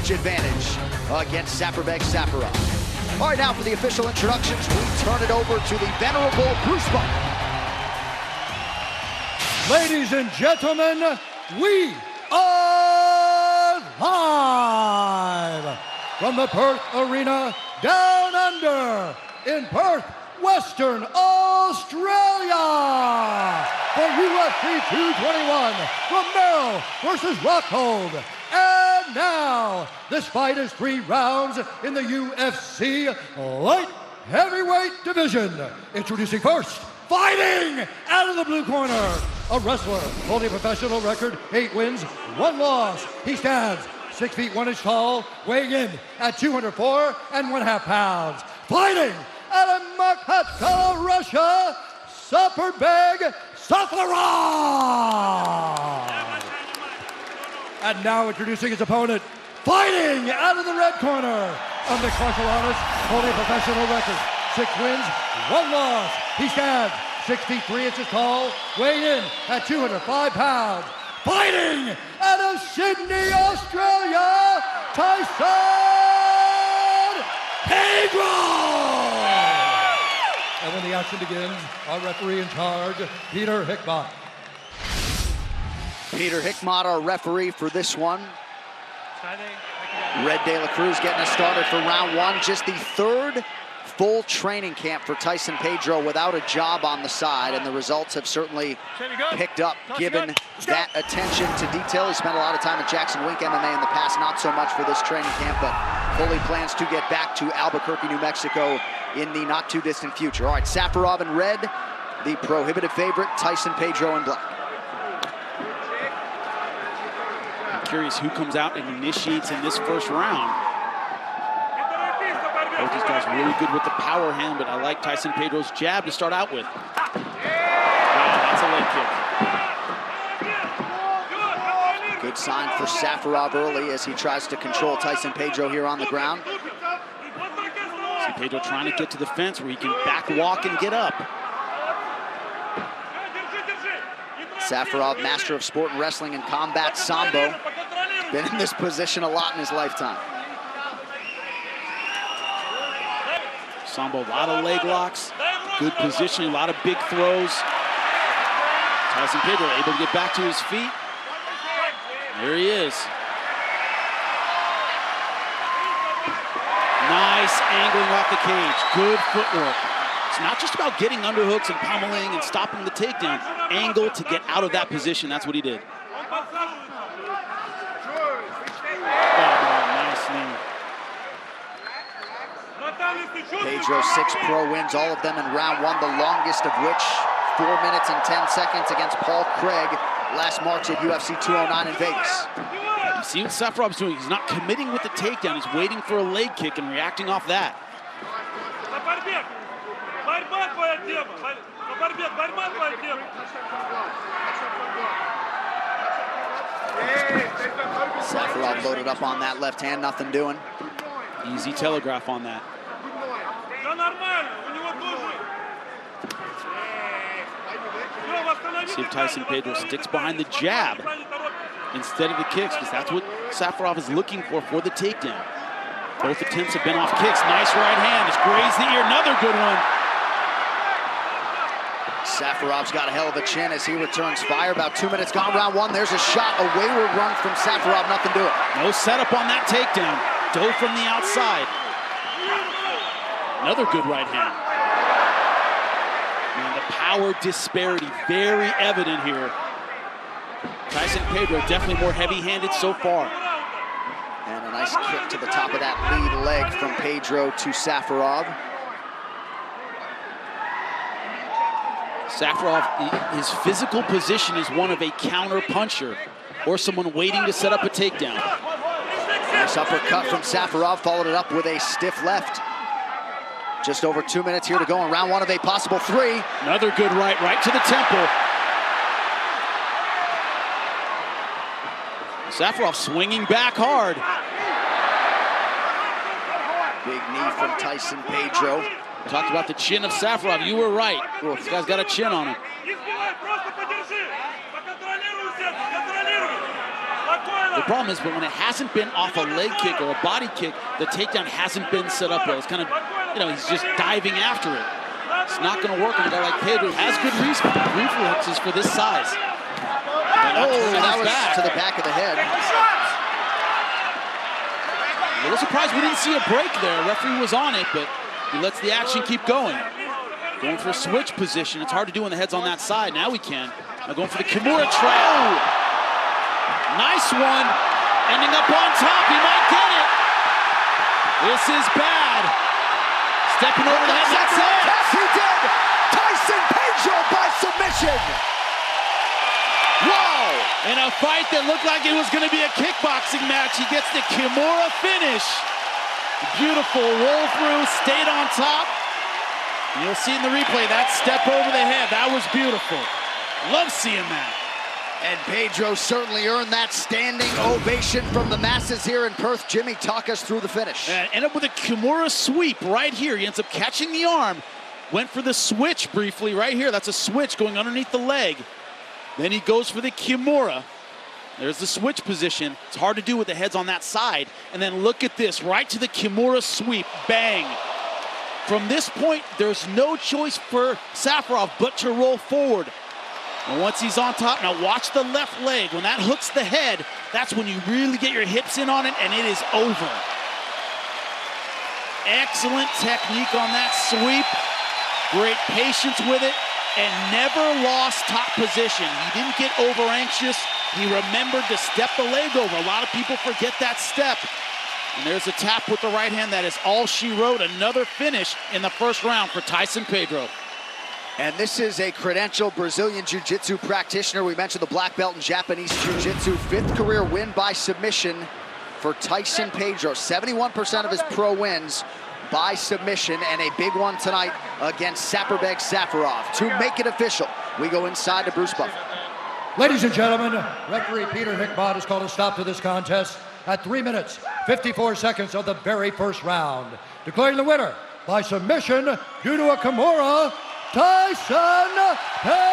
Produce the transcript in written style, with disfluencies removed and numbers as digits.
huge advantage against Safarov. All right, now for the official introductions, we turn it over to the venerable Bruce Butler. Ladies and gentlemen, we are live from the Perth Arena down under in Perth, Western Australia for UFC 221, Romero versus Rockhold. And now, this fight is 3 rounds in the UFC light heavyweight division. Introducing first, fighting out of the blue corner, a wrestler holding a professional record, 8 wins, 1 loss. He stands 6 feet 1 inch tall, weighing in at 204 1/2 pounds. Fighting out of Makhachkala, Russia, Safarov. And now introducing his opponent, fighting out of the red corner, a mixed martial artist holding a professional record, 6 wins, 1 loss. He stands 6 feet 3 inches tall, weighing in at 205 pounds. Fighting out of Sydney, Australia, Tyson Pedro! And when the action begins, our referee in charge, Peter Hickmott. Peter Hickmott, our referee for this one. Red De La Cruz getting us started for round 1. Just the 3rd full training camp for Tyson Pedro without a job on the side, and the results have certainly picked up given that attention to detail. He spent a lot of time at Jackson Wink MMA in the past, not so much for this training camp, but fully plans to get back to Albuquerque, New Mexico in the not too distant future. All right, Safarov in red, the prohibitive favorite, Tyson Pedro in black. I'm curious who comes out and initiates in this first round. Both these guys really good with the power hand, but I like Tyson Pedro's jab to start out with. Wow, that's a leg kick. Good sign for Safarov early as he tries to control Tyson Pedro here on the ground. See Pedro trying to get to the fence where he can back walk and get up. Safarov, master of sport and wrestling and combat sambo. Been in this position a lot in his lifetime. Sambo, a lot of leg locks, good positioning, a lot of big throws. Tyson Pedro able to get back to his feet. There he is. Nice angling off the cage, good footwork. It's not just about getting underhooks and pummeling and stopping the takedown. Angle to get out of that position, that's what he did. Pedro, 6 pro wins, all of them in round 1, the longest of which 4 minutes and 10 seconds against Paul Craig last March at UFC 209 in Vegas. You see what Safarov's doing? He's not committing with the takedown. He's waiting for a leg kick and reacting off that. Safarov loaded up on that left hand, nothing doing. Easy telegraph on that. See if Tyson Pedro sticks behind the jab instead of the kicks, because that's what Safarov is looking for the takedown. Both attempts have been off kicks. Nice right hand. It's grazed the ear. Another good one. Safarov's got a hell of a chin as he returns fire. About 2 minutes gone, round 1. There's a shot, a wayward run from Safarov, nothing to it. No setup on that takedown. Dove from the outside. Another good right hand. Man, the power disparity very evident here. Tyson Pedro definitely more heavy-handed so far. And a nice kick to the top of that lead leg from Pedro to Safarov. Safarov, his physical position is one of a counter puncher or someone waiting to set up a takedown. Nice uppercut from Safarov, followed it up with a stiff left. Just over 2 minutes here to go in round 1 of a possible 3. Another good right to the temple. Safarov swinging back hard. Big knee from Tyson Pedro. Talked about the chin of Safarov. You were right. Ooh, this guy's got a chin on him. The problem is, but when it hasn't been off a leg kick or a body kick, the takedown hasn't been set up well. It's kind of, he's just diving after it. It's not going to work on a guy like Pedro, who has good reflexes for this size. That was to the back of the head. A little surprised we didn't see a break there. Referee was on it, but he lets the action keep going. Going for a switch position. It's hard to do when the head's on that side. Now we can. Now going for the Kimura trap. Nice one. Ending up on top. He might get it. This is bad. Stepping over the head. That's it. Yes, he did. Tyson Pedro by submission. Wow. In a fight that looked like it was going to be a kickboxing match, he gets the Kimura finish. Beautiful roll through. Stayed on top. You'll see in the replay that step over the head. That was beautiful. Love seeing that. And Pedro certainly earned that standing ovation from the masses here in Perth. Jimmy, talk us through the finish. And ended up with a Kimura sweep right here. He ends up catching the arm. Went for the switch briefly right here. That's a switch going underneath the leg. Then he goes for the Kimura. There's the switch position. It's hard to do with the heads on that side. And then look at this, right to the Kimura sweep. Bang. From this point, there's no choice for Safarov but to roll forward. And once he's on top, now watch the left leg. When that hooks the head, that's when you really get your hips in on it, and it is over. Excellent technique on that sweep. Great patience with it, and never lost top position. He didn't get over anxious. He remembered to step the leg over. A lot of people forget that step. And there's a tap with the right hand. That is all she wrote. Another finish in the first round for Tyson Pedro. And this is a credentialed Brazilian Jiu-Jitsu practitioner. We mentioned the black belt in Japanese Jiu-Jitsu. 5th career win by submission for Tyson Pedro. 71% of his pro wins by submission, and a big one tonight against Saperbek Safarov. To make it official, we go inside to Bruce Buffer. Ladies and gentlemen, referee Peter Hickbott has called a stop to this contest at 3 minutes, 54 seconds of the very first round, declaring the winner by submission due to a Kimura, Tyson Pedro.